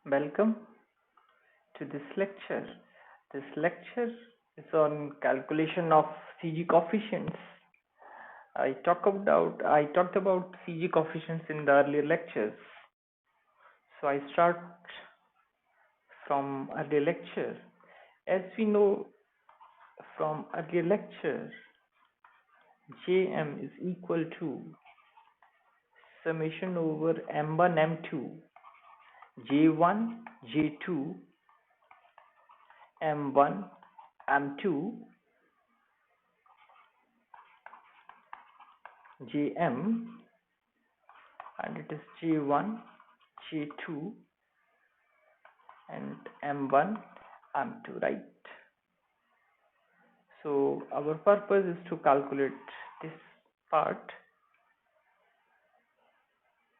Welcome to this lecture. This lecture is on calculation of CG coefficients. I talked about CG coefficients in the earlier lectures. So I start from earlier lecture. As we know from earlier lecture, Jm is equal to summation over m1 m2 j1 j2 m1 m2 Jm, and it is J1, J2 and M1, M2, right? So our purpose is to calculate this part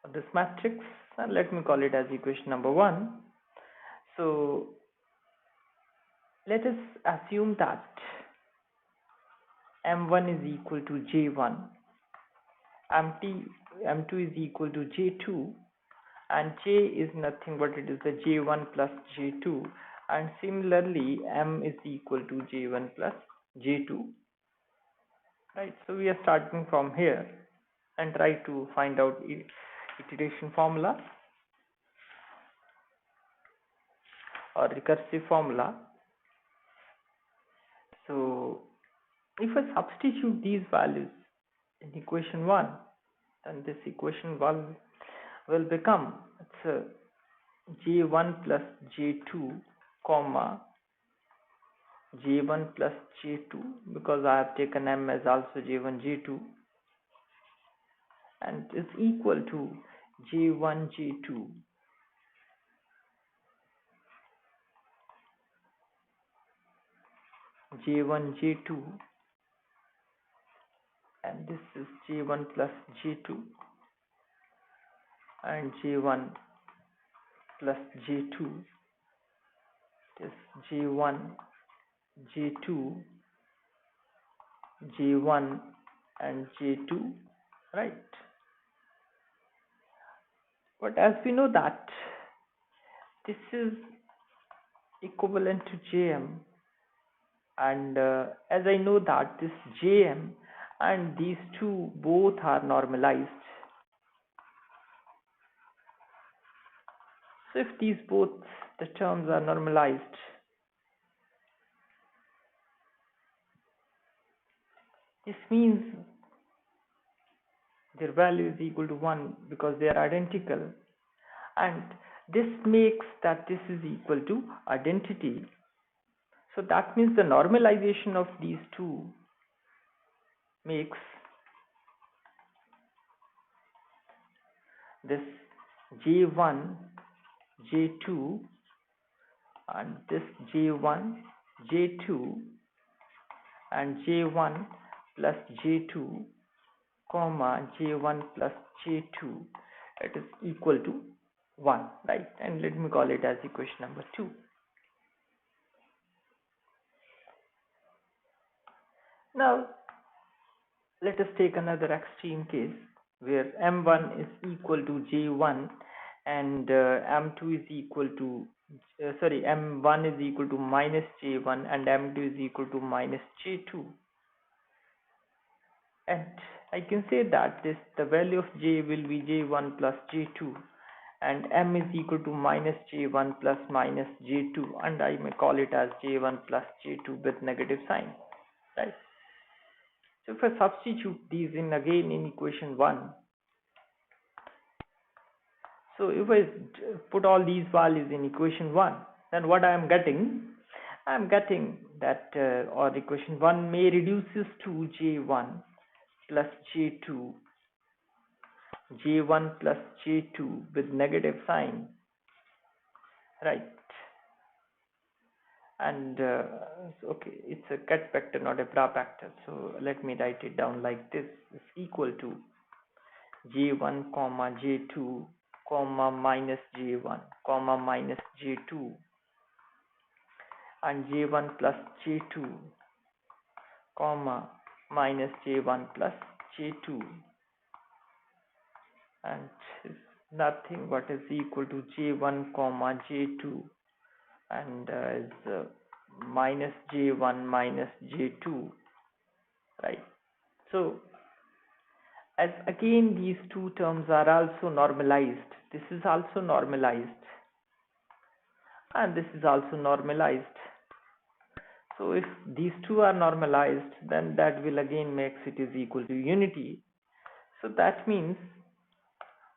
of this matrix, and let me call it as equation number 1. So let us assume that M1 is equal to J1, M2 is equal to J2, and J is nothing but it is the J1 plus J2, and similarly M is equal to J1 plus J2, right? So we are starting from here and try to find out iteration formula or recursive formula. So if I substitute these values in equation 1, then this equation 1 will become J1 plus J2 comma J1 plus J2, because I have taken M as also J1 J2, and is equal to J1 J2 J1 J2, and this is J1 plus J2 and J1 plus J2 is J1 J2 J1 and J2, right? But as we know that this is equivalent to Jm, and as I know that this Jm and these two both are normalized. So if these both the terms are normalized, this means their value is equal to 1 because they are identical, and this makes that this is equal to identity. So that means the normalization of these two makes this J1 J2 and this J1 J2 and J1 plus J2 comma J1 plus J2, it is equal to 1, right? And let me call it as equation number 2. Now let us take another extreme case where M1 is equal to J1 and M2 is equal to M1 is equal to minus J1 and M2 is equal to minus J2, and I can say that the value of J will be J1 plus J2 and M is equal to minus J1 plus minus J2, and I may call it as J1 plus J2 with negative sign, right? So if I substitute these in again in equation 1, so if I put all these values in equation 1, then what I am getting that or equation 1 may reduces to J1 plus J2, J1 plus J2 with negative sign, right? And okay, it's a cut factor, not a bra factor, so let me write it down like this: is equal to J1 comma J2 comma minus J1 comma minus J2 and J1 plus J2 comma minus J1 plus J2, and nothing but is equal to j1 comma j2, and is minus j1 minus j2, right? So as again these two terms are also normalized, this is also normalized and this is also normalized. So if these two are normalized, then that will again makes it is equal to unity. So that means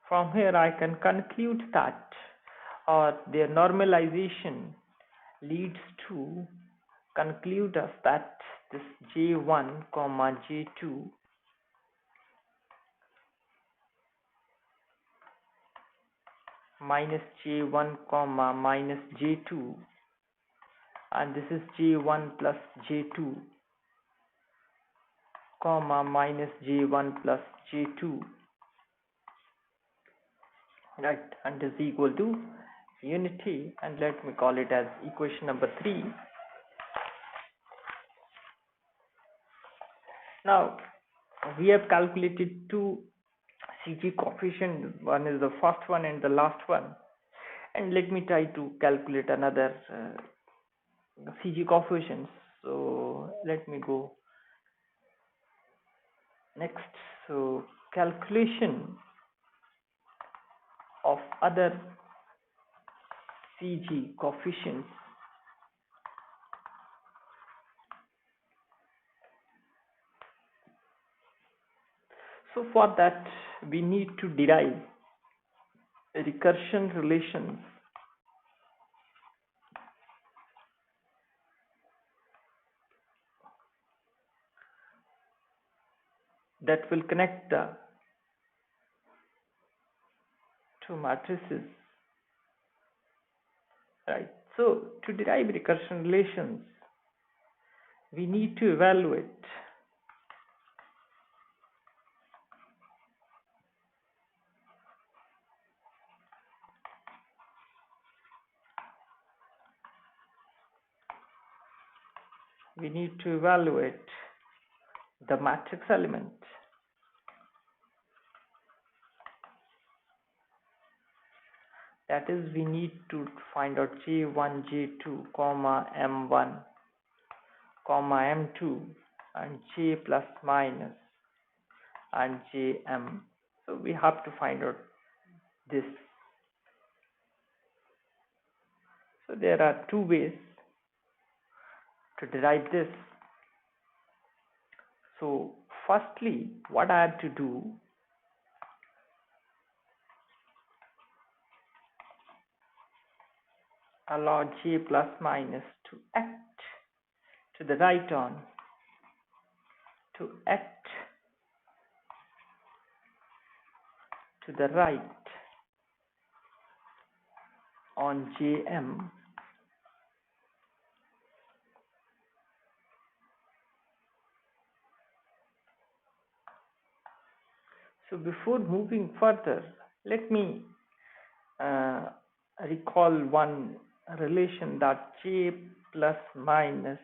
from here I can conclude that, or their normalization leads to conclude us that this j1 comma j2 minus j1 comma minus j2, and this is j1 plus j2 comma minus j1 plus j2, right, and is equal to unity. And let me call it as equation number 3. Now we have calculated two CG coefficient, one is the first one and the last one, and let me try to calculate another CG coefficients. So let me go next. So calculation of other CG coefficients. So for that we need to derive recursion relations that will connect the two matrices, right? So to derive recursion relations, we need to evaluate the matrix element. That is, we need to find out j1, j2, comma m1, comma m2, and j plus minus and jm. So we have to find out this. So there are two ways to derive this. So firstly, what I have to do, allow j plus minus to act to the right on, to act to the right on jm. So before moving further, let me recall one relation, that j plus minus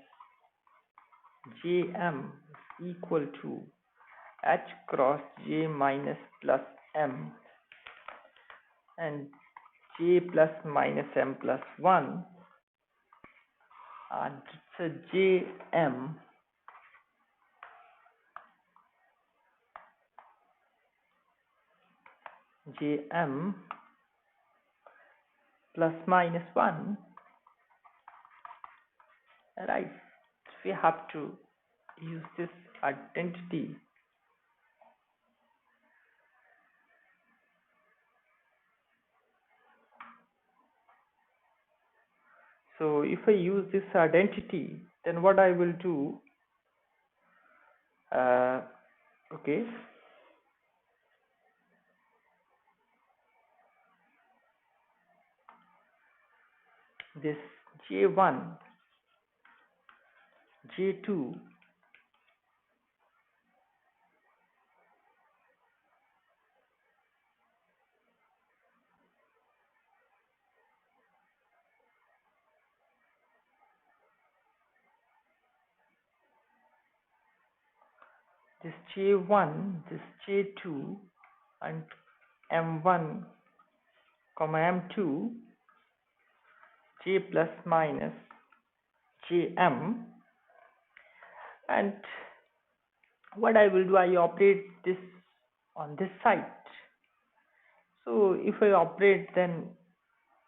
jm is equal to h cross j minus plus m, and j plus minus m plus 1, and it's a jm plus minus 1, right? We have to use this identity. So if I use this identity, then what I will do, okay, this j1, j2, this j1, this j2, and m1 comma m2 j plus minus jm, and what I will do, I operate this on this side. So if I operate, then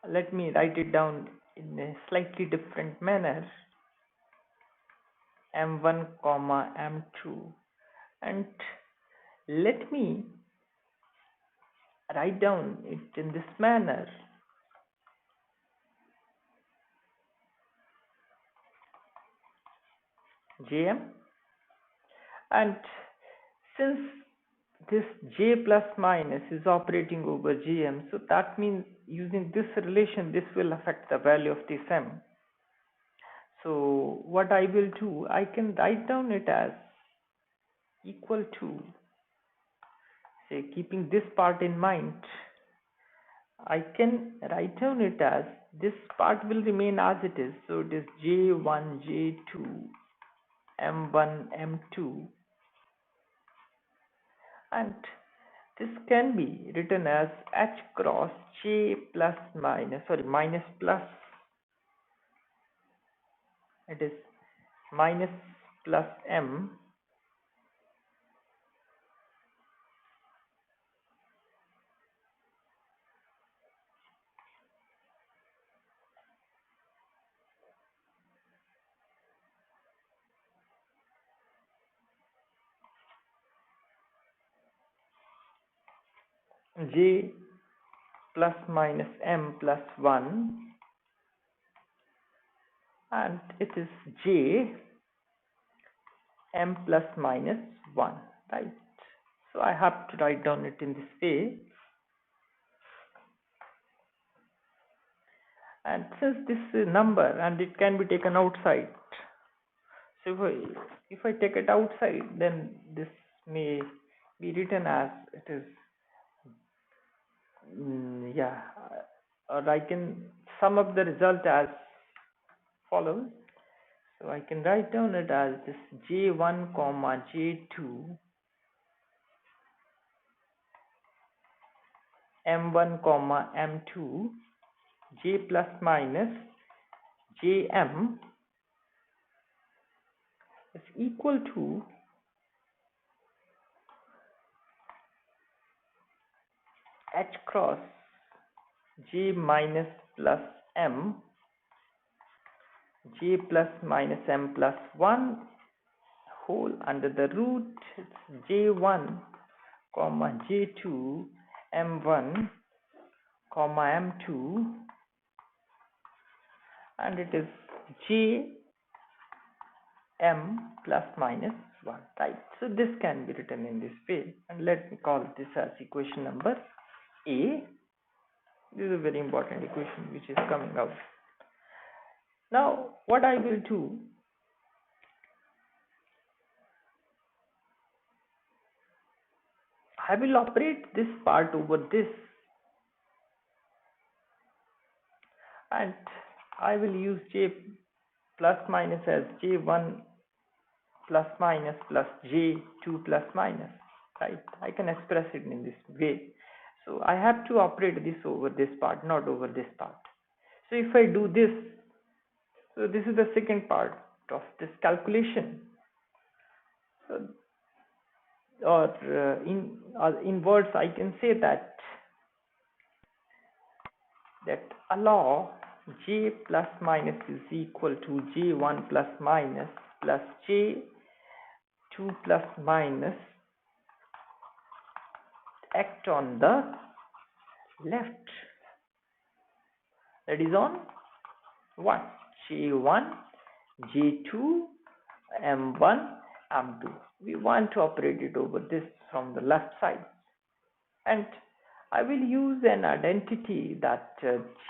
let me write it down in a slightly different manner, m1 comma m2, and let me write down it in this manner, jm, and since this j plus minus is operating over gm, so that means using this relation this will affect the value of this m. So what I will do, I can write down it as equal to, say, keeping this part in mind, I can write down it as this part will remain as it is, so it is j1 j2 m1 m2, and this can be written as h cross j plus minus, sorry, minus plus, it is minus plus m j plus minus m plus 1, and it is j m plus minus 1, right? So I have to write down it in this way, and since this is a number and it can be taken outside, so if I take it outside, then this may be written as it is, yeah, or I can sum up the result as follows. So I can write down it as this j1 comma j2 m1 comma m2 j plus minus jm is equal to h cross j minus plus m j plus minus m plus 1 whole under the root, it's j1 comma j2 m1 comma m2, and it is j m plus minus 1, right? So this can be written in this way, and let me call this as equation number A. This is a very important equation which is coming out. Now what I will do, I will operate this part over this, and I will use j plus minus as j1 plus minus plus j2 plus minus, right? I can express it in this way. So I have to operate this over this part, not over this part. So if I do this, so this is the second part of this calculation. So, or in words, I can say that allow j plus minus is equal to j1 plus minus plus j2 plus minus act on the left, that is on what, j1 j2 m1 m2. We want to operate it over this from the left side, and I will use an identity that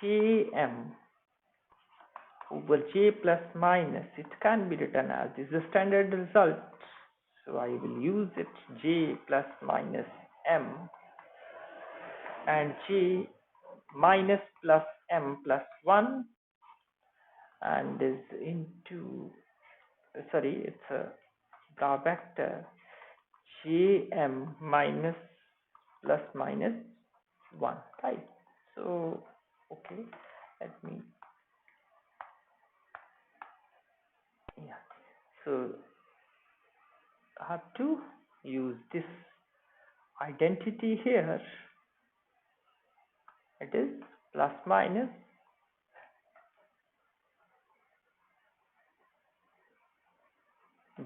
jm over j plus minus, it can be written as this is the standard result, so I will use it j plus minus m and j minus plus m plus 1, and is into, sorry, it's a the vector jm minus plus minus 1, right? So Okay, let me, yeah. So I have to use this identity here. It is plus minus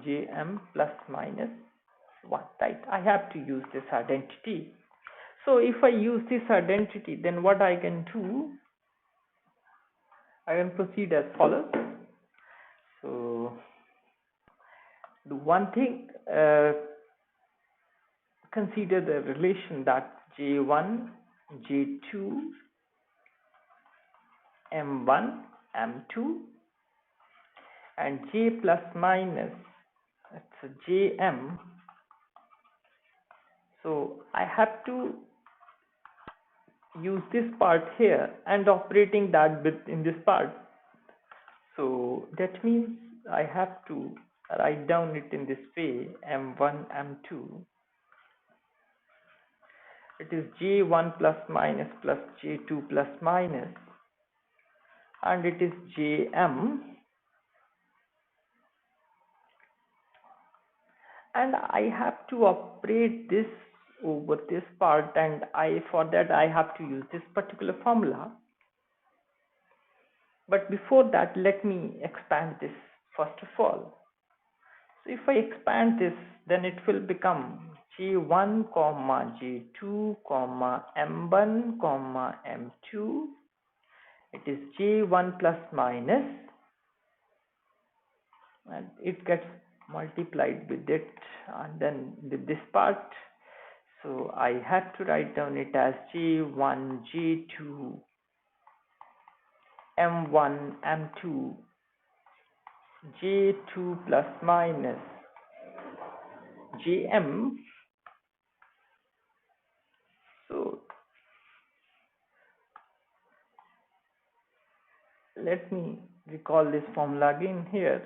Jm plus minus 1, right? I have to use this identity. So if I use this identity, then what I can do, I can proceed as follows. So the one thing, consider the relation that J1, J2, M1, M2 and J plus minus, that's a Jm. So I have to use this part here and operating that bit in this part. So that means I have to write down it in this way, M1, M2. It is J1 plus minus plus J2 plus minus, and it is Jm, and I have to operate this over this part, and for that I have to use this particular formula. But before that, let me expand this first of all. So if I expand this, then it will become J1 comma J2 comma M1 comma M2. It is J1 plus minus, and it gets multiplied with it, and then with this part. So I have to write down it as J1 J2 M1 M2 J2 plus minus Jm. So let me recall this formula again here.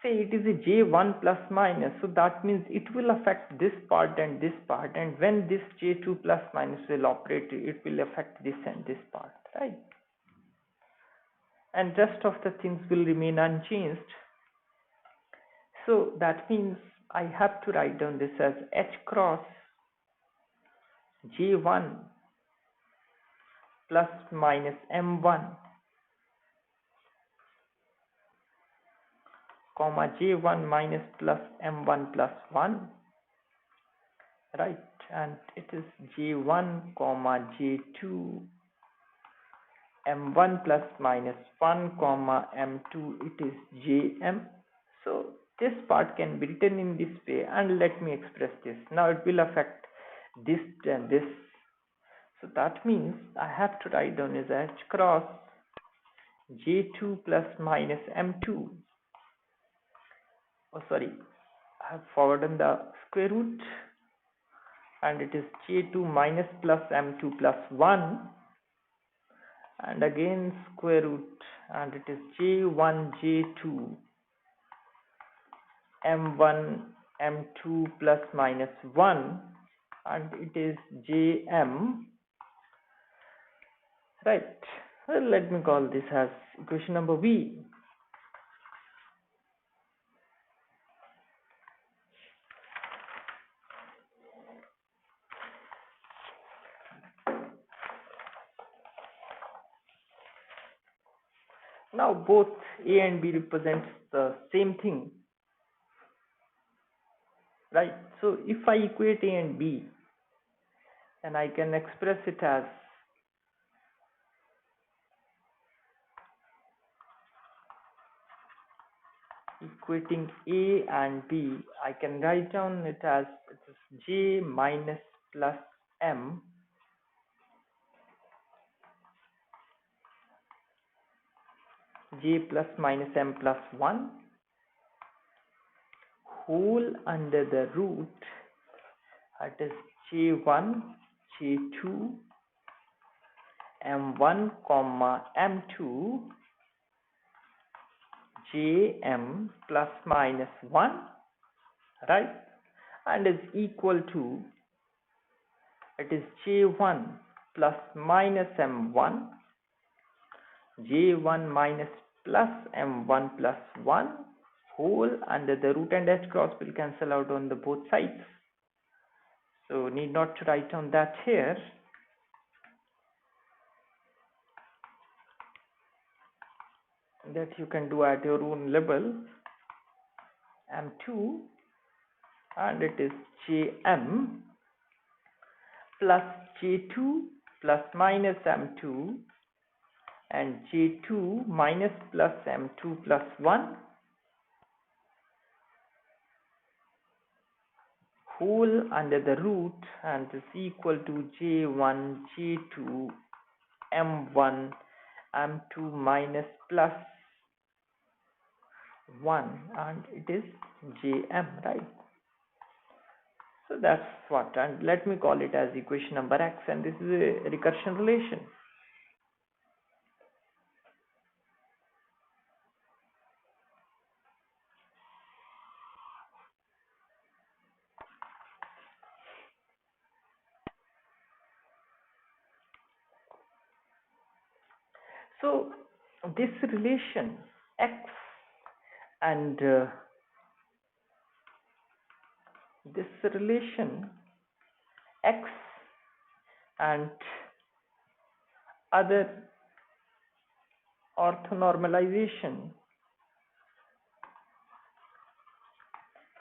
Say it is a J1 plus minus, so that means it will affect this part and this part, and when this J2 plus minus will operate, it will affect this and this part, right? And rest of the things will remain unchanged. So that means I have to write down this as H cross J1 plus minus M1 comma J1 minus plus M1 plus 1, right? And it is J1 comma J2 M1 plus minus 1 comma M2, it is Jm. So this part can be written in this way, and let me express this. Now it will affect this and this. So that means I have to write down as H cross J2 plus minus M2. Oh, sorry, I have forgotten the square root, and it is J2 minus plus M2 plus 1, and again square root, and it is J1 J2 M1 M2 plus minus 1, and it is Jm, right? Well, let me call this as equation number V. Now both A and B represents the same thing, right? So if I equate A and B, then I can express it as equating A and B. I can write down it as J minus plus M J plus minus M plus 1 whole under the root, that is J1 J2 M1 comma M2 Jm plus minus 1, right? And is equal to, it is J1 plus minus M1 j1 minus plus m1 plus 1 whole under the root and h cross will cancel out on the both sides. So need not to write on that here. That you can do at your own level. M2 and it is Jm plus J2 plus minus M2 and J2 minus plus M2 plus 1 whole under the root and is equal to J1 J2 M1 M2 minus plus 1 and it is Jm, right? So that's what, and let me call it as equation number x, and this is a recursion relation. So this relation x and this relation x and other orthonormalization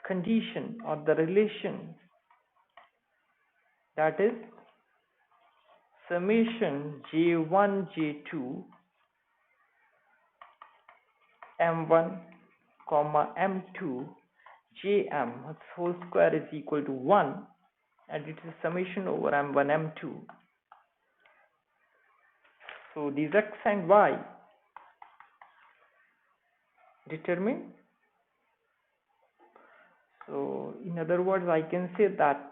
condition or the relation, that is summation j1 j2 m1 comma m2 jm its whole square is equal to 1, and it is summation over m1 m2. So these x and y determine. So in other words, I can say that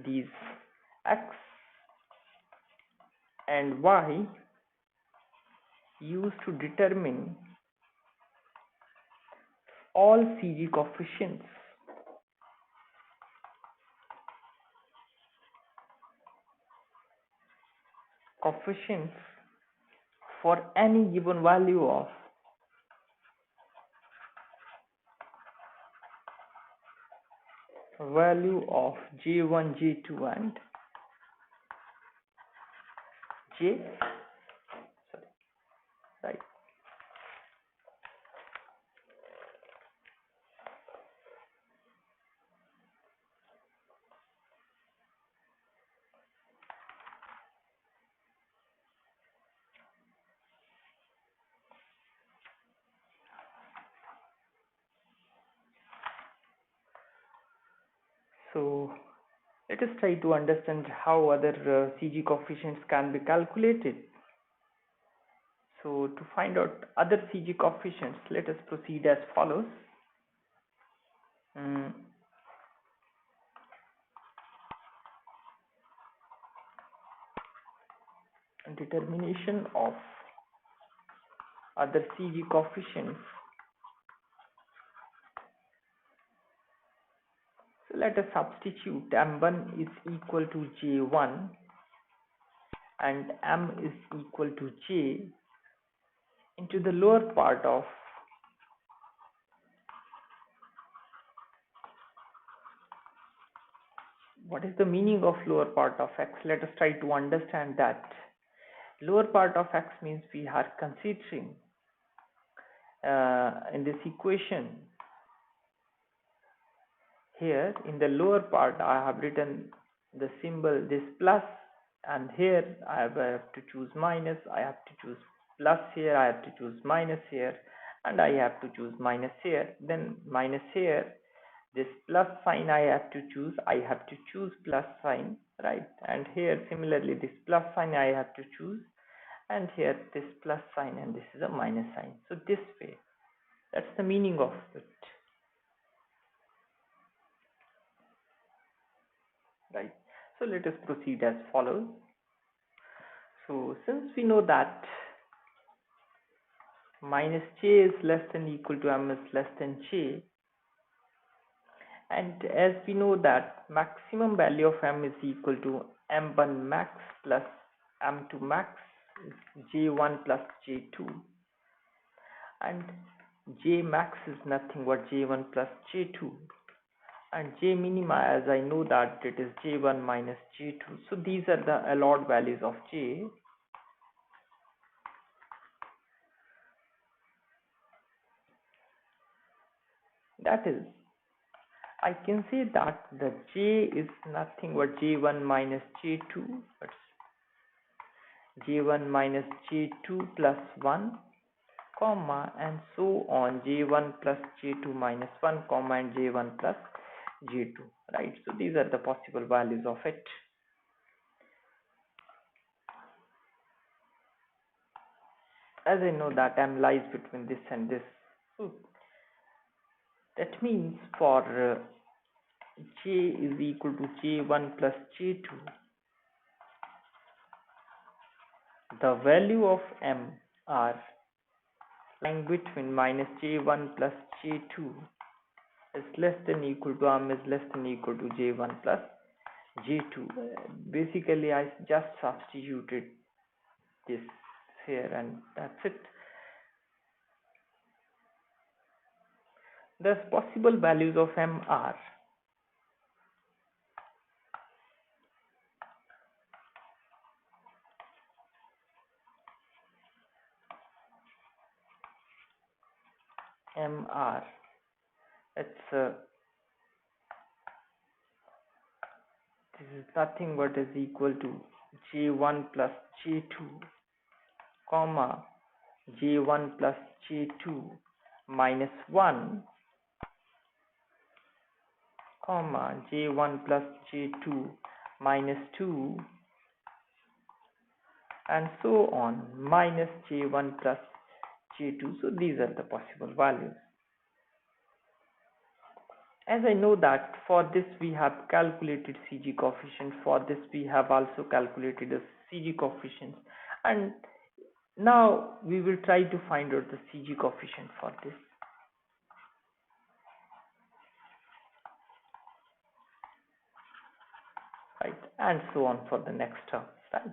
these x and y used to determine all CG coefficients for any given value of j1 j2 and j, right. So let us try to understand how other CG coefficients can be calculated. So to find out other CG coefficients, let us proceed as follows. Determination of other CG coefficients. So let us substitute m1 is equal to j1 and m is equal to j into the lower part of what is the meaning of lower part of x. Let us try to understand that. Lower part of x means we are considering in this equation here in the lower part I have written the symbol this plus, and here I have to choose minus, I have to choose plus here, I have to choose minus here, and I have to choose minus here, then minus here. This plus sign I have to choose plus sign, right? And here similarly this plus sign I have to choose, and here this plus sign, and this is a minus sign. So this way, that's the meaning of it, right? So let us proceed as follows. So since we know that minus j is less than equal to m is less than j, and as we know that maximum value of m is equal to m1 max plus m2 max, j1 plus j2, and j max is nothing but j1 plus j2, and j minima, as I know that it is j1 minus j2. So these are the allowed values of j. That is, I can say that the j is nothing but j1 minus j2, but j1 minus j2 plus 1, comma, and so on, j1 plus j2 minus 1, comma, and j1 plus j2, right? So these are the possible values of it. As I know that m lies between this and this, so that means for j is equal to j1 plus j2, the value of m are lying between minus j1 plus j2 is less than equal to m is less than equal to j1 plus j2. Basically, I just substituted this here, and that's it. Thus, possible values of m are it's this is nothing but is equal to j1 plus j2, comma, j1 plus j2 minus 1, comma, j1 plus j2 minus 2, and so on, minus j1 plus j2. So these are the possible values. As I know that for this we have calculated CG coefficient, for this we have also calculated the CG coefficients, and now we will try to find out the CG coefficient for this. Right, and so on for the next term, right?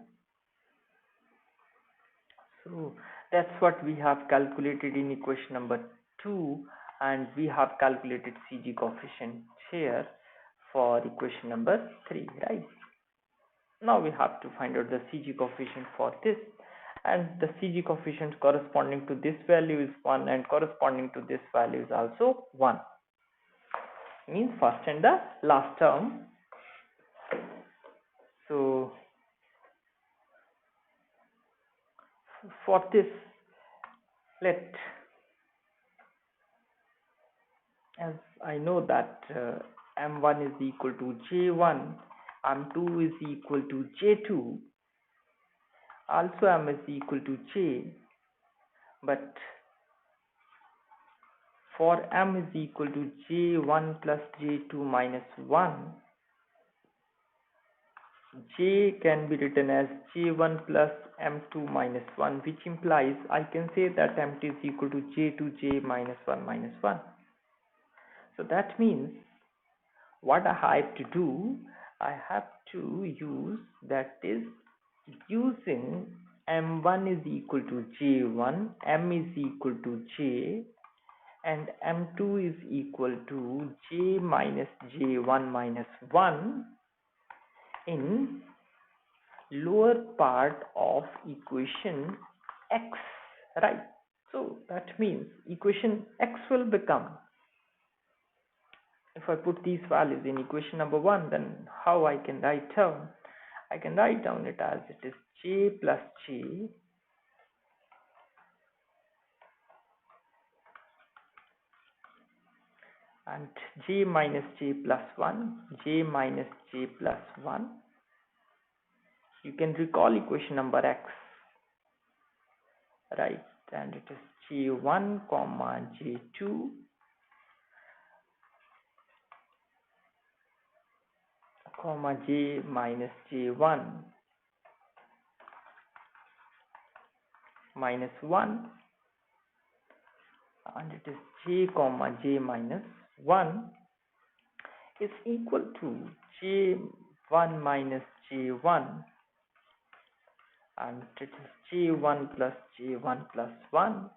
So that's what we have calculated in equation number 2, and we have calculated CG coefficient here for equation number 3, right? Now we have to find out the CG coefficient for this, and the CG coefficient corresponding to this value is 1, and corresponding to this value is also 1. Means first and the last term. So for this, as I know that m1 is equal to j1, m2 is equal to j2, also m is equal to j, but for m is equal to j1 plus j2 minus 1, j can be written as j1 plus m2 minus 1, which implies I can say that m2 is equal to j2j minus 1 minus 1. So that means what I have to do, I have to use, that is, using m1 is equal to j1, m is equal to j, and m2 is equal to j minus j1 minus 1 in lower part of equation x, right? So that means equation x will become, if I put these values in equation number 1, then how I can write down? I can write down it as it is j plus j and j minus j plus 1, j minus j plus 1. You can recall equation number x, right? And it is j1 comma j2 comma j minus j1 minus 1, and it is j comma j minus 1 is equal to j1 minus j1 and it is j1 plus j1 plus 1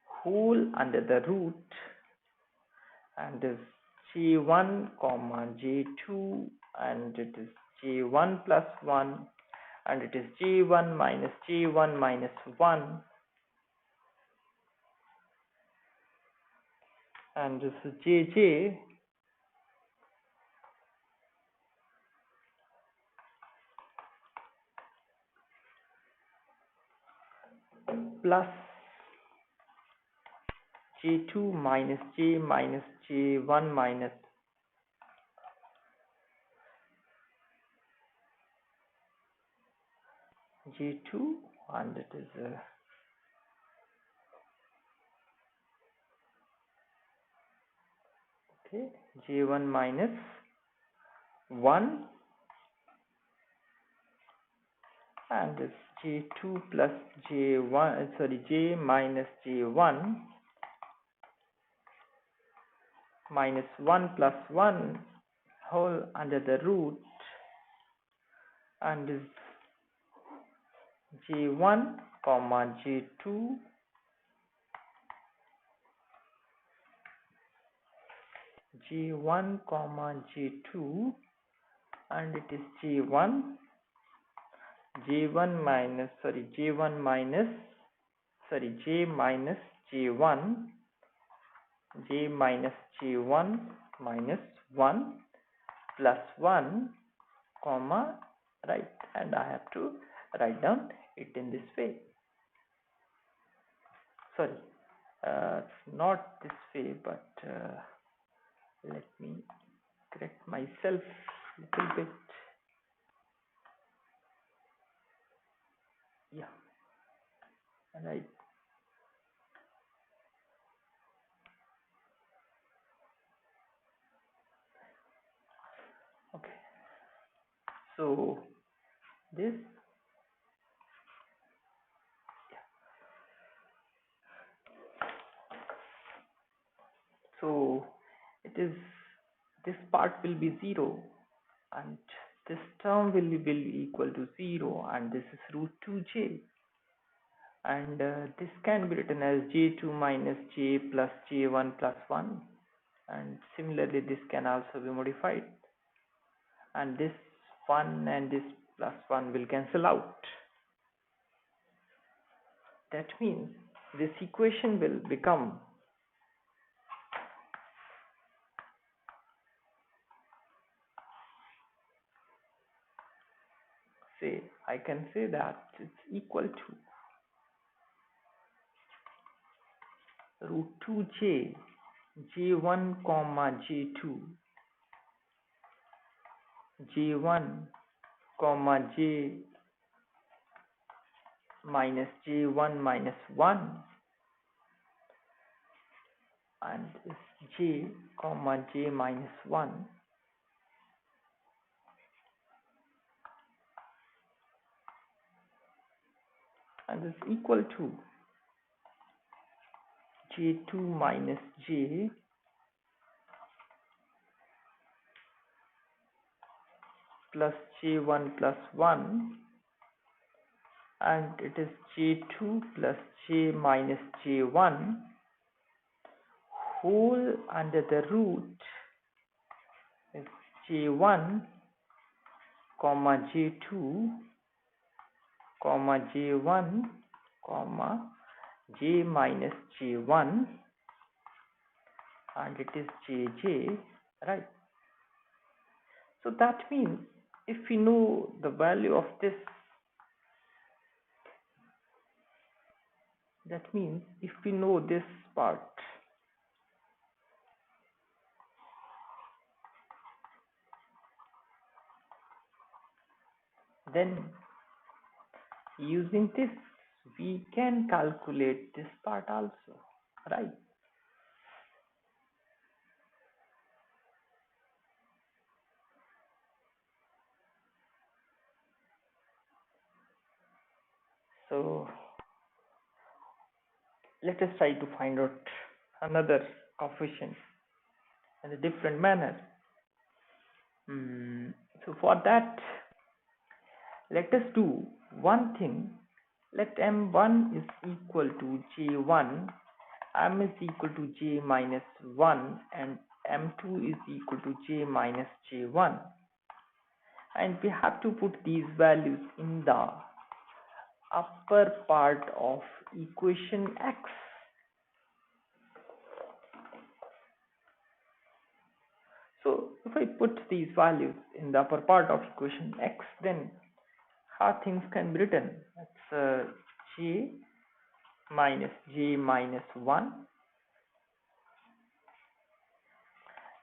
whole under the root, and is j1 comma j2, and it is j1 plus 1, and it is j1 minus j1 minus 1, and this is jj plus j2 minus j minus j1 minus j2, and it is okay, j1 minus 1, and this j2 plus j1, sorry, j minus j1 minus 1 plus 1 whole under the root, and is j1 comma j2 j1 comma j2, and it is j1 minus, sorry, j1 minus, sorry, j minus j1 j minus j1 minus 1 plus 1 comma, right, and I have to write down it in this way. Sorry, it's not this way, but let me correct myself a little bit. Yeah, right. Okay, so this, so it is, this part will be 0, and this term will be equal to 0, and this is root 2j, and this can be written as j2 minus j plus j1 plus 1, and similarly this can also be modified, and this 1 and this plus 1 will cancel out. That means this equation will become say, I can say that it's equal to root 2j j1 comma j2 j1 comma j minus j1 minus 1, and is j comma j minus 1, and is equal to j2 minus j plus j1 plus 1, and it is j2 plus j minus j1 whole under the root is j1 comma j2 comma j1 comma j minus j1, and it is jj, right? So that means if we know the value of this, that means if we know this part, then using this we can calculate this part also, right? So let us try to find out another coefficient in a different manner. So for that, let us do one thing. Let m1 is equal to j1, m is equal to j minus 1, and m2 is equal to j minus j1. And we have to put these values in the upper part of equation x. So if I put these values in the upper part of equation x, then how things can be written? It's j minus j minus 1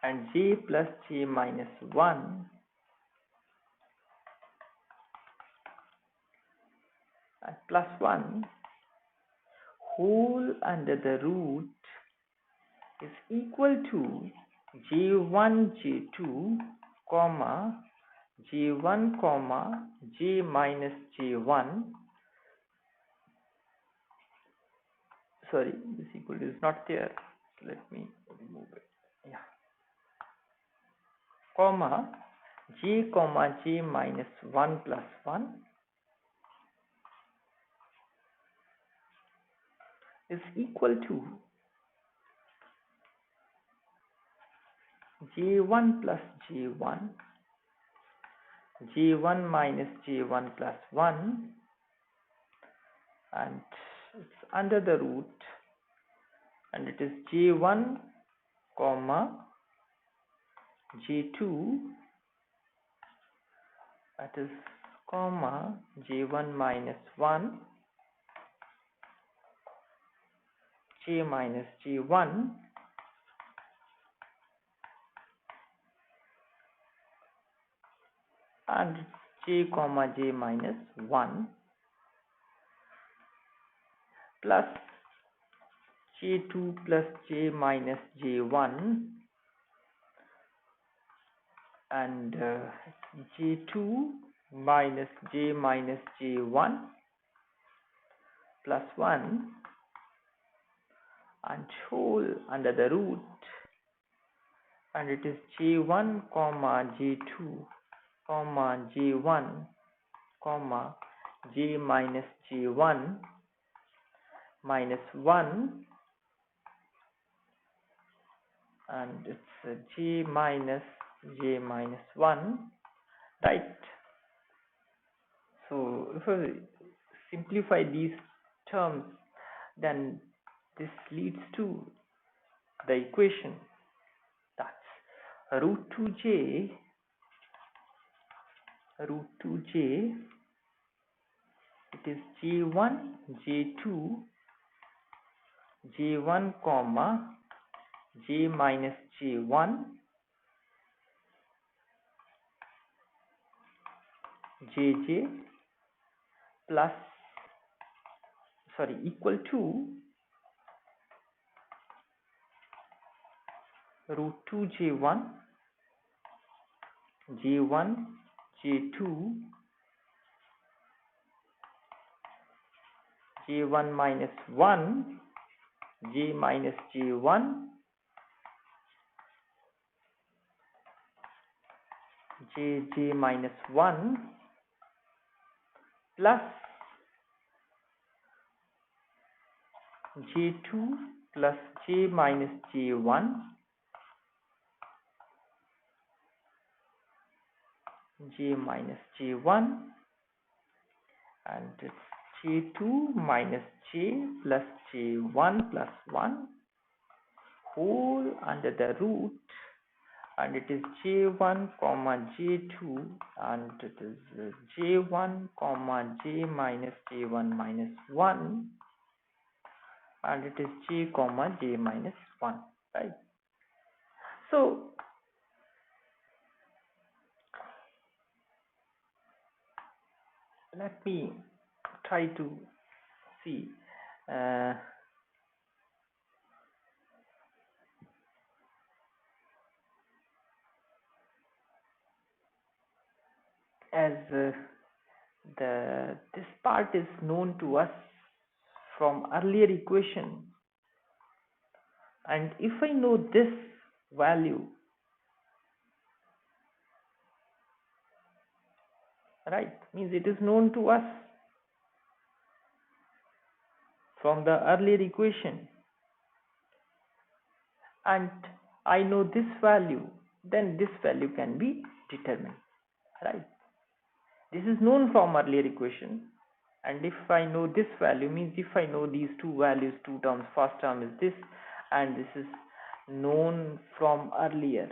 and j plus j minus 1 and plus 1 whole under the root is equal to j1 j2 comma j1 comma j minus j1. Sorry, this equal to is not there. Let me remove it. Yeah, comma j minus 1 plus 1 is equal to j1 plus j1, j1 minus j1 plus 1, and it's under the root, and it is j1 comma j2, that is comma j1 minus 1 j minus j1 and j comma j minus 1 plus j2 plus j minus j1 and j2 minus j minus j1 plus 1 and whole under the root, and it is j1 comma j2 comma j1 comma j minus j1 minus 1, and it's j minus 1, right? So if I simplify these terms, then this leads to the equation that's root 2j it is j1 j2 j1 comma j minus j1 jj plus equal to root 2 j1 j1 j2 j1 minus 1 j minus j1 j minus 1 plus j2 plus j minus j1 j minus j1, and it's j2 minus j plus j1 plus 1 whole under the root, and it is j1 comma j2, and it is j1 comma j minus j1 minus 1, and it is j comma j minus 1, right? So let me try to see as this part is known to us from earlier equation, and if I know this value, right? Means it is known to us from the earlier equation, and I know this value, then this value can be determined, right? This is known from earlier equation, and if I know this value, means if I know these two values, two terms, first term is this and this is known from earlier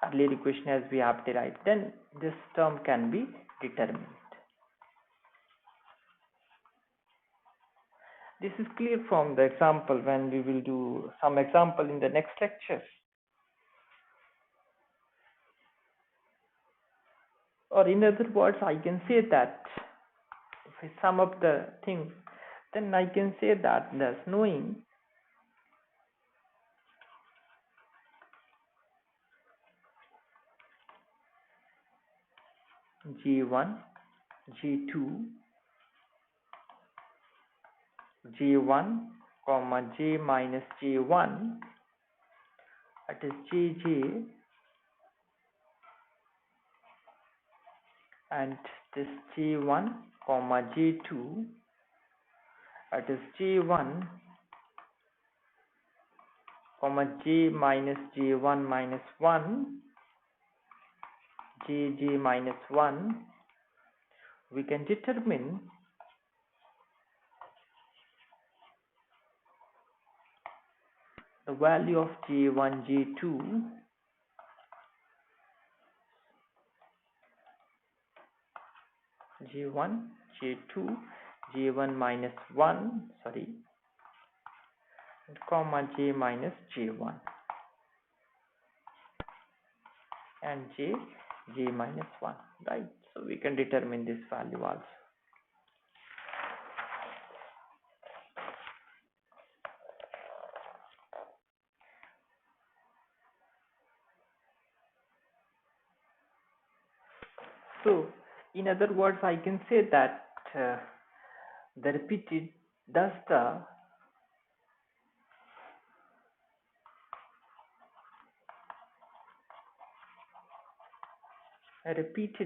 equation as we have derived, then this term can be determined. This is clear from the example when we will do some example in the next lecture. Or in other words, I can say that if I sum up the things, then I can say that thus knowing J1, J2, J1, comma J minus J1, that is Jj, and this J1, comma J2, that is J1, comma J minus J1 minus 1, Jj minus 1, we can determine the value of J1, J2, J1, J2, J1 minus 1, sorry, comma J minus J1, and J minus 1, right? So we can determine this value also. So in other words, I can say that the repeated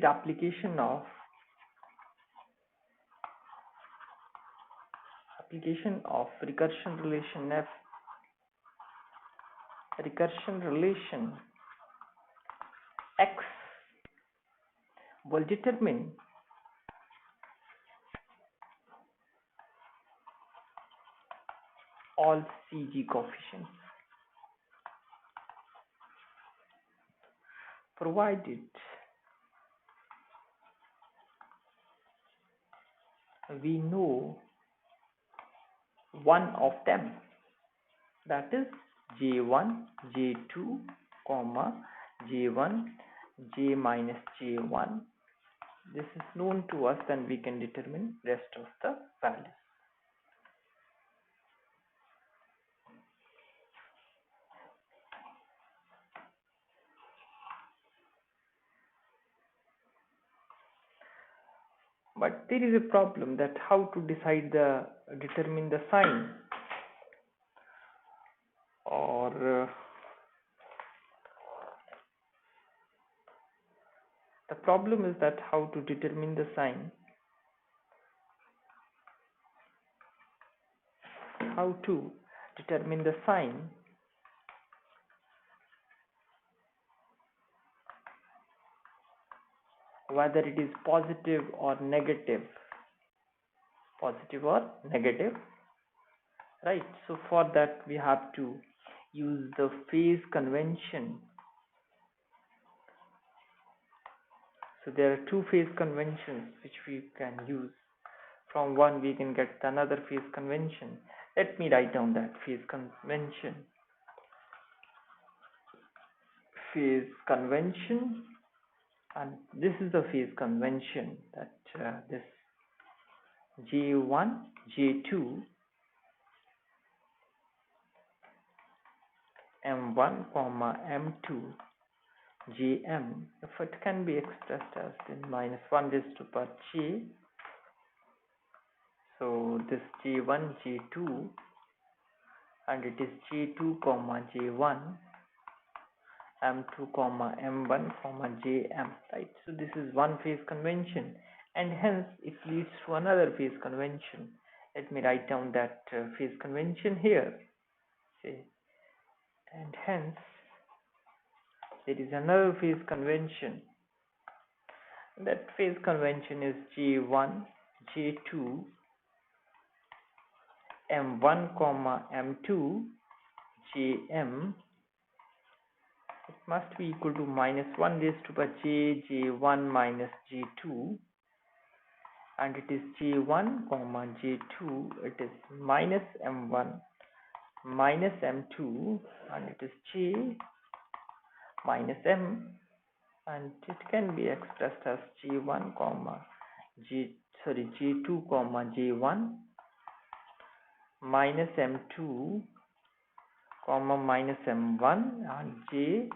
application of recursion relation X will determine all CG coefficients, provided we know one of them, that is J1, J2, comma J1, J minus J1. This is known to us, then we can determine rest of the values. But there is a problem that how to determine the sign, or the problem is that how to determine the sign, whether it is positive or negative, right? So for that we have to use the phase convention. So there are two phase conventions which we can use. From one we can get another phase convention. Let me write down that phase convention. And this is the phase convention, that this J1, J2, M1, comma M2, Jm, if it can be expressed as in minus 1 raised to power J. So this J1, J2, and it is J2, comma J1, m2 comma m1 comma jm, right? So this is one phase convention, and hence it leads to another phase convention. Let me write down that phase convention here. Say, and hence there is another phase convention. That phase convention is J1, J2, M1 comma M2, Jm. It must be equal to minus 1 raised to power j, J1 minus J2, and it is J1 comma J2. It is minus M1 minus M2, and it is J minus M, and it can be expressed as J1 comma J2 comma J1 minus M2 comma minus M1 and J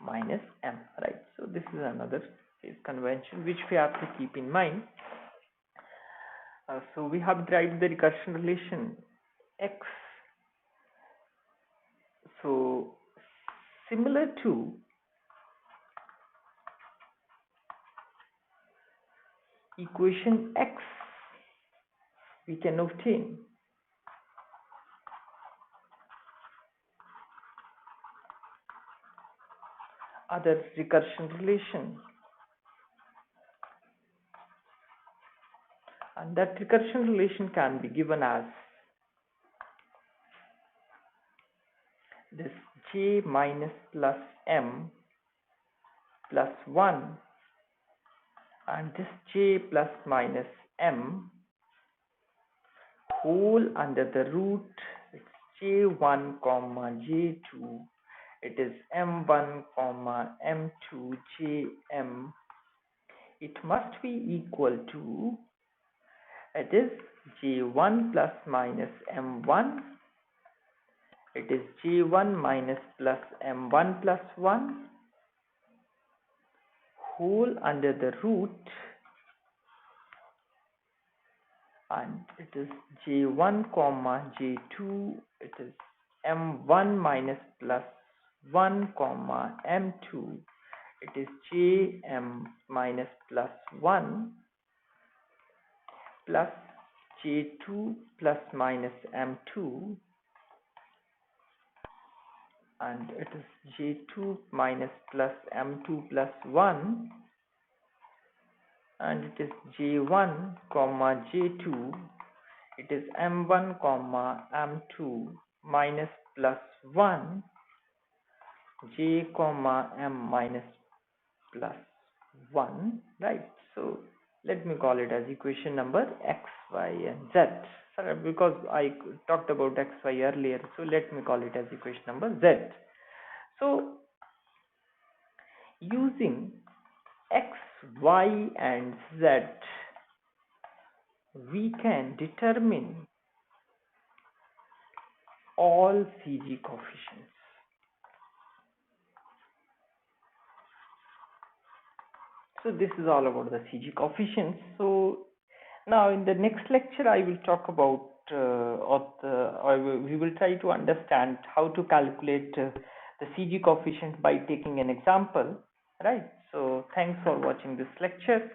minus M, right? So this is another phase convention which we have to keep in mind. So we have derived the recursion relation X. So similar to equation X, we can obtain other recursion relation, and that recursion relation can be given as this j minus plus m plus 1 and this j plus minus m whole under the root. It's j1 comma j2, it is m1 comma m2 jm. It must be equal to, it is j1 plus minus m1, it is j1 minus plus m1 plus 1 whole under the root, and it is j1 comma j2, it is m1 minus plus 1 comma m2, it is jm minus plus 1 plus j2 plus minus m2, and it is j2 minus plus m2 plus 1, and it is j1 comma j2, it is m1 comma m2 minus plus 1 j comma m minus plus 1, right? So let me call it as equation number x, y and z. Sorry, because I talked about x, y earlier, so let me call it as equation number z. So using x, y and z, we can determine all CG coefficients. So this is all about the CG coefficients. So now in the next lecture I will talk about we will try to understand how to calculate the CG coefficient by taking an example, right? So thanks for watching this lecture.